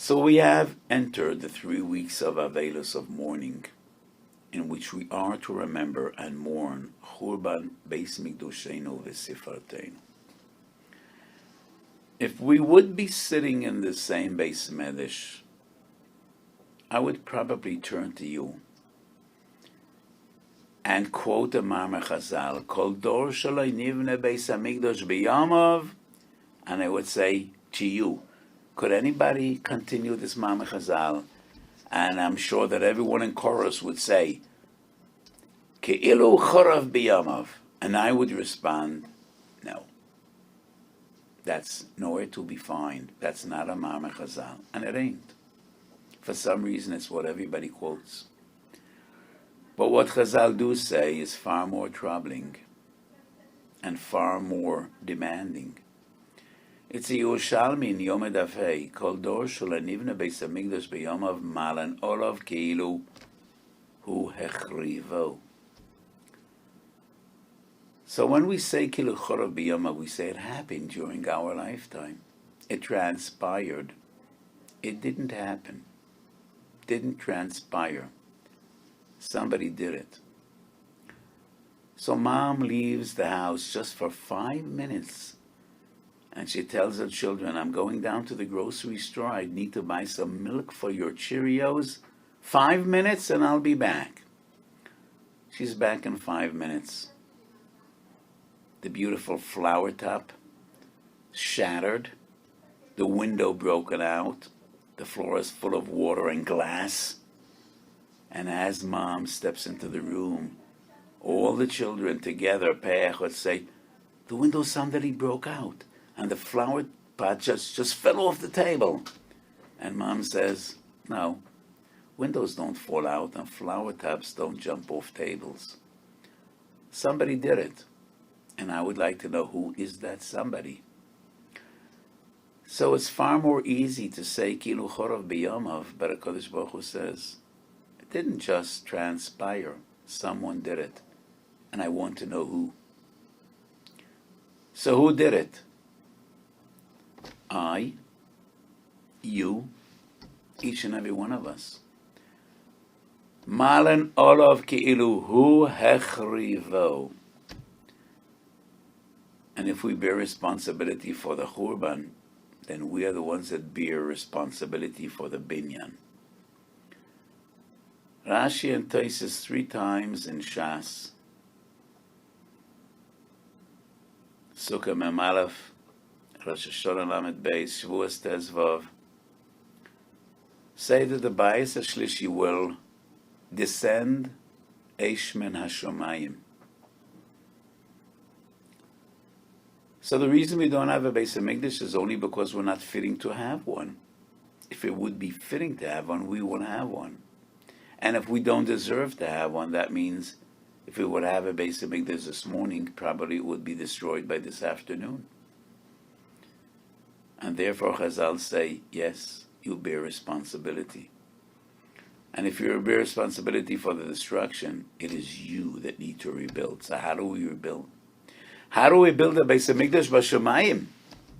So we have entered the 3 weeks of Avelus of mourning, in which we are to remember and mourn Churban Beit Hamikdash v'Sifarteinu. If we would be sitting in the same Beit Hamikdash, I would probably turn to you and quote the Mamar Chazal, Kol dor shaloi nivne Beit Hamikdash b'yamav, and I would say to you, could anybody continue this Mamar Chazal? And I'm sure that everyone in chorus would say, Ke'ilu chorav b'yamav, and I would respond, no. That's nowhere to be found. That's not a Mamar Chazal, and it ain't. For some reason, it's what everybody quotes. But what Chazal do say is far more troubling and far more demanding. It's a Yerushalmi in Yom Edafei, Kol dor shelo nivne Beit Hamikdash b'yamav malan olav keilu hu hechrivo. So when we say Kilu Chorav b'yamav, we say it happened during our lifetime. It transpired. It didn't happen. Didn't transpire. Somebody did it. So mom leaves the house just for 5 minutes, and she tells her children, I'm going down to the grocery store. I need to buy some milk for your Cheerios. 5 minutes and I'll be back. She's back in 5 minutes. The beautiful flower top shattered, the window broken out, the floor is full of water and glass. And as mom steps into the room, all the children together, Peach would say, the window suddenly broke out, and the flower pot just fell off the table. And mom says, no, windows don't fall out, and flower tops don't jump off tables. Somebody did it, and I would like to know who is that somebody. So it's far more easy to say Kilu Chorav b'yamav, but HaKadosh Baruch Hu says, it didn't just transpire. Someone did it. And I want to know who. So who did it? I, you, each and every one of us. Malan olav keilu hu hechrivo. And if we bear responsibility for the Churban, then we are the ones that bear responsibility for the binyan. Rashi and Tosfos 3 times in Shas, Sukkah Mem Aleph, Rosh Hashanah Lamed Beis, Shavuos Tes Vav, say that the Bayis HaShlishi will descend Eish Min HaShomayim. So the reason we don't have a Beit Hamikdash is only because we're not fitting to have one. If it would be fitting to have one, we would have one. And if we don't deserve to have one, that means if we would have a Beit Hamikdash this morning, probably it would be destroyed by this afternoon. And therefore Chazal say, yes, you bear responsibility. And if you bear responsibility for the destruction, it is you that need to rebuild. So how do we rebuild? How do we build a Beit Hamikdash b'Shamayim?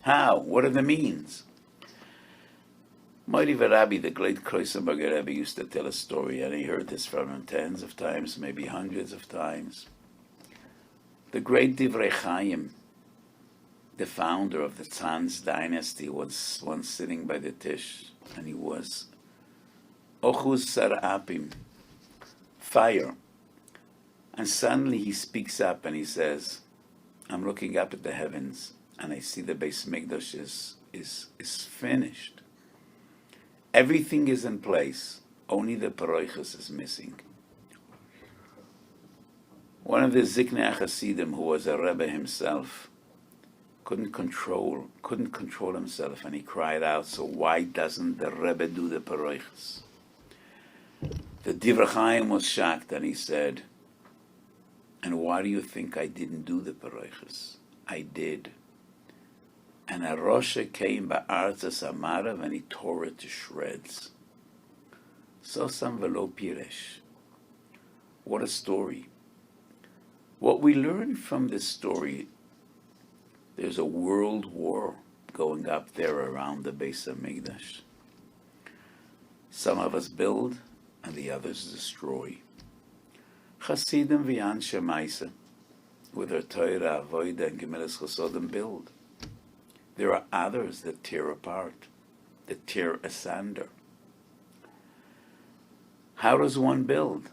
How? What are the means? Moiri V'Rabbi, the great Kroisenberger Rebbe, used to tell a story, and he heard this from him tens of times, maybe hundreds of times. The great Divrei Chaim, the founder of the Tzanz dynasty, was once sitting by the Tish, and he was Ochuz Sarapim, fire. And suddenly he speaks up and he says, I'm looking up at the heavens, and I see the Beit Hamikdash is finished. Everything is in place. Only the Paroichos is missing. One of the Ziknei Hasidim, who was a Rebbe himself, couldn't control himself, and he cried out, so why doesn't the Rebbe do the Paroichos? The Divrei Chaim was shocked, and he said, and why do you think I didn't do the Paroichos? I did. And a Rosha came by Artzas Amarav and he tore it to shreds. Sosam velo piresh. What a story. What we learn from this story, there's a world war going up there around the Beit Hamikdash. Some of us build, and the others destroy. Chasidim v'Anshe Maisa, with their Torah, Avodah, and Gemilas Chosodim, build. There are others that tear apart, that tear asunder. How does one build?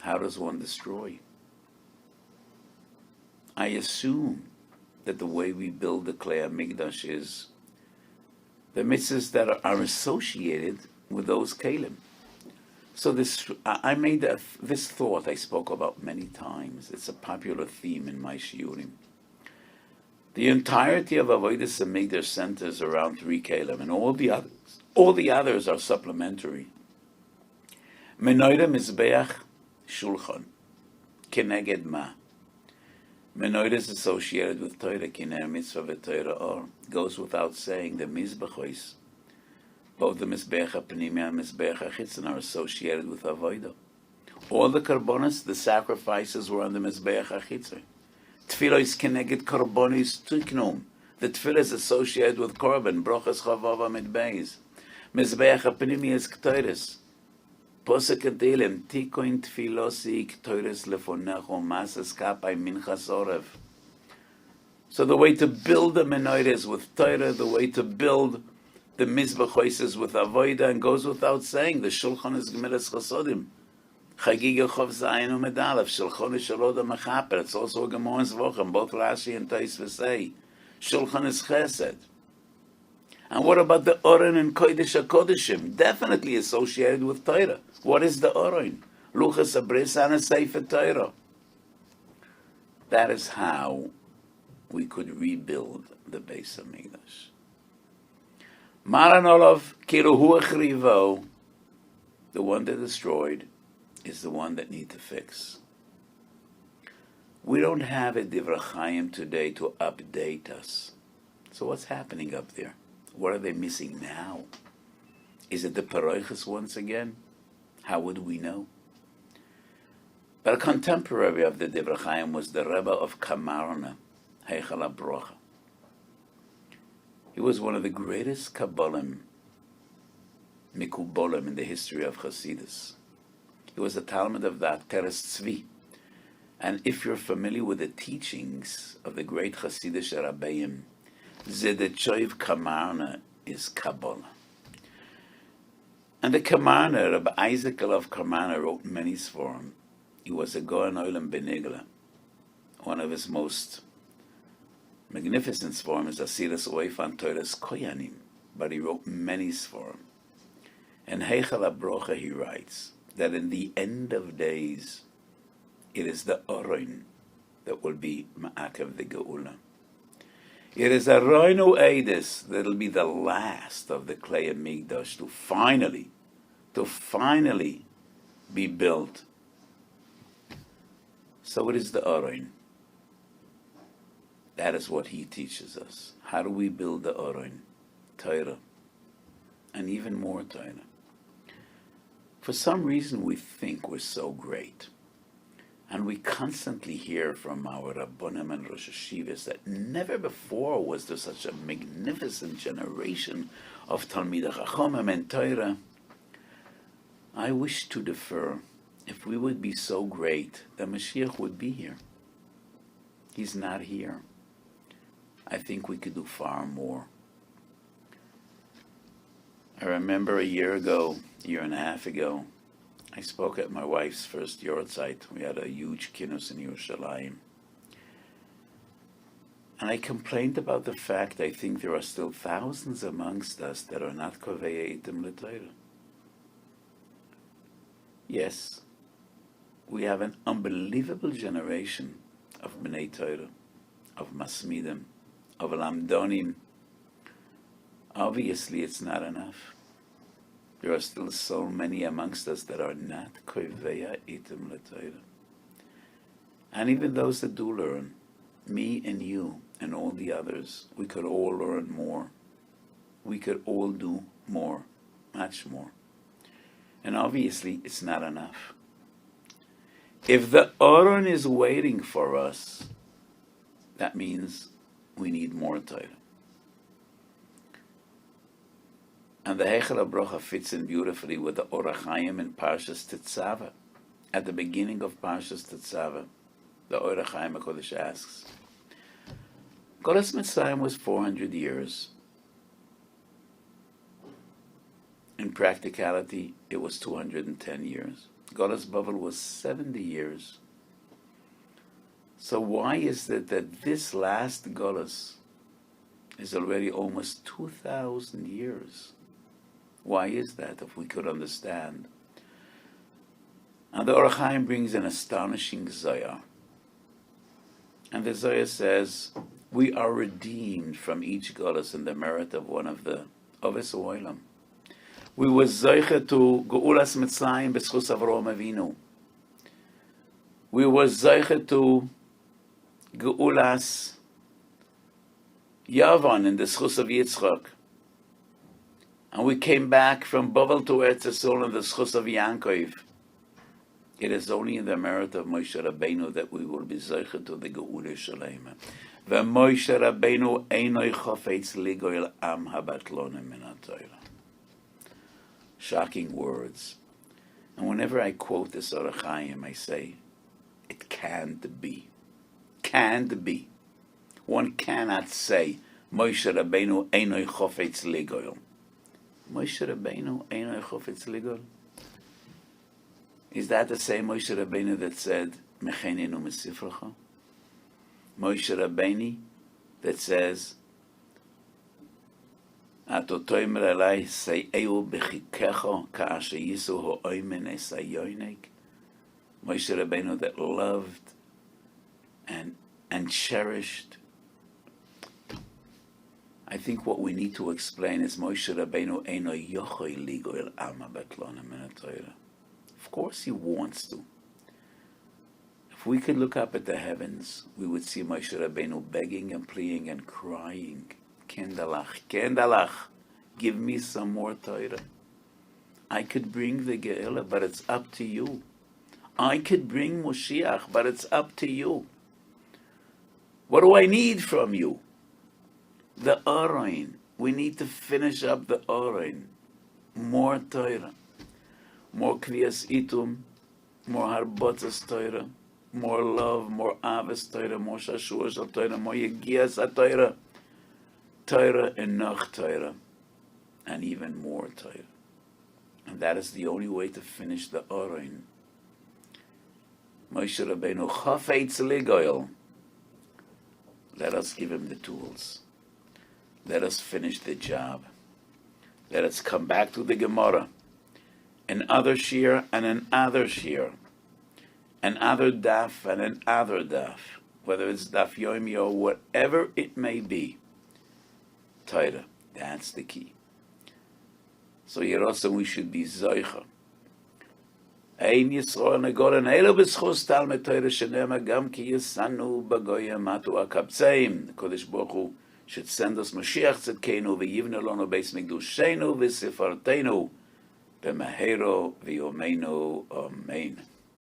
How does one destroy? I assume that the way we build the Beit Hamikdash is the mitzvahs that are associated with those kelim. So I made this thought I spoke about many times. It's a popular theme in my shiurim. The entirety of Avodas Hamikdash centers around three kelim, and all the others are supplementary. Menorah, Mizbeach, Shulchan. Keneged ma. Menorah is associated with Torah, Kiner Mitzvah v'Torah Or. Goes without saying, the Mizbechois, both the Mizbeach HaPnimi and Mizbeach HaChitzon, are associated with Avodah. All the karbonos, the sacrifices, were on the Mizbeach HaChitzon. Tefillah is Keneged Karbonis Tiknum. The Tefillah is associated with Korban, Brochas Chavava Midbeis. Mizbeach HaPnimi is Ktoiris. Posek Adelim, Tikoin Tfilosi, Ktoiris Lefonecho, Masas Kapai Minchas Orev. So the way to build the menorah is with Torah, the way to build the Mizbechois is with Avodah, and goes without saying, the Shulchan is Gemilas Chosodim. Chagiga Chov Zayin Umedalev, Shulchan is Shaloda Mechaper. It's also a Gemara Zvochem, both Rashi and Tosfos say. Shulchan is Chesed. And what about the Oren and Kodesh HaKodeshim? Definitely associated with Torah. What is the Oren? Luchas Abris and a Sefer Torah. That is how we could rebuild the Beit Hamikdash. Maran Olav Kiruhu Echrivo, the one that destroyed, is the one that needs to fix. We don't have a Divrei Chaim today to update us. So what's happening up there? What are they missing now? Is it the Paroiches once again? How would we know? But a contemporary of the Divrei Chaim was the Rebbe of Kamarna, Heichal HaBrocha. He was one of the greatest Kabbalim, Mikubolim, in the history of Hasidus. He was a Talmud of the Teres Tzvi. And if you're familiar with the teachings of the great Hasidish Rabbeim, Zedechoiv Kamarna is Kabbalah. And the Kamarna, Rabbi Isaac of Kamarna, wrote many Sforim. He was a Goen Olam Benigla. One of his most magnificent Sforim is Asiras Oifan Toras Koyanim, but he wrote many Sforim. In Heichal HaBrocha he writes that in the end of days, it is the Oron that will be Ma'akev the Geula. It is a Roinu Eidis that will be the last of the Beit Hamikdash to finally be built. So it is the Oron. That is what he teaches us. How do we build the Oron? Torah. And even more Torah. For some reason we think we're so great. And we constantly hear from our Rabbonim and Rosh Hashivas that never before was there such a magnificent generation of Talmidei Chachomim and Torah. I wish to defer. If we would be so great, the Mashiach would be here. He's not here. I think we could do far more. I remember a year and a half ago, I spoke at my wife's first yortzeit. We had a huge kinnus in Yerushalayim. And I complained about the fact I think there are still thousands amongst us that are not kovei itim l'Torah. Yes, we have an unbelievable generation of Bnei Torah, of Masmidim, of Lamdonim. Obviously, it's not enough. There are still so many amongst us that are not kovei itim l'Torah. And even those that do learn, me and you and all the others, we could all learn more. We could all do more, much more. And obviously, it's not enough. If the Aron is waiting for us, that means we need more Torah. And the Heichel HaBrocha fits in beautifully with the Orach Chaim in Parshas Tetzaveh. At the beginning of Parshas Tetzaveh, the Orach Chaim HaKodesh asks, Golas Mitzrayim was 400 years. In practicality, it was 210 years. Golas Bavel was 70 years. So why is it that this last Golas is already almost 2,000 years? Why is that, if we could understand? And the Orach Chaim brings an astonishing Zohar. And the Zohar says, we are redeemed from each Golas in the merit of one of the Oves Oilam. We were Zoiche to Geulas Mitzrayim b'schus Avraham Avinu. We were Zoiche to Geulas Yavan in the schus of Yitzchak. And we came back from Bavel to Eretz Yisrael in the schus of Yankov. It is only in the merit of Moshe Rabbeinu that we will be Zoiche to the Geula Shalema. V'Moshe Rabbeinu einoi chofetz ligoil am habatlonim min haTorah. Shocking words. And whenever I quote this Orach Chaim, I say, it can't be. Can't be. One cannot say, Moshe Rabbeinu einoi chofetz ligoil. Moshe Rabbeinu einoi chofetz ligoil. Is that the same Moshe Rabbeinu that said, Mechenenu mesifracha? Moshe Rabbeinu that says, Atotoimer alai sei'eu b'chikecho ka'asher yisu ho'oimen esayoinek. Moshe Rabbeinu that loved and cherished. I think what we need to explain is Moshe Rabbeinu eino yochoi ligoil ama batlonim min haTorah. Of course he wants to. If we could look up at the heavens, we would see Moshe Rabbeinu begging and pleading and crying, Kendalach, Kendalach, give me some more Torah. I could bring the Ge'ela, but it's up to you. I could bring Moshiach, but it's up to you. What do I need from you? The Aron. We need to finish up the Aron. More Torah. More Kriyas Itum. More Harbotzas Torah. More love. More Aves Torah. More Shashua Shal Torah. More Yegias HaTorah. Torah and Noch Torah. And even more Torah. And that is the only way to finish the Aron. Moshe Rabbeinu Chafetz Ligoil. Let us give him the tools. Let us finish the job. Let us come back to the Gemara. Another shir and another shir. Another daf and another daf. Whether it's daf yomi or whatever it may be. Torah. That's the key. So Yerosam, we should be zoicha. Ein Yisrael negoren elo b'schus talmid Torah shenema gam ki yisanu bagoyim matu akabtzeim. The Kodesh Baruch Hu should send us Mashiach tzedkeinu v'yivne lonu beis mikdushenu v'sifarteinu b'mehero v'yomeinu amen.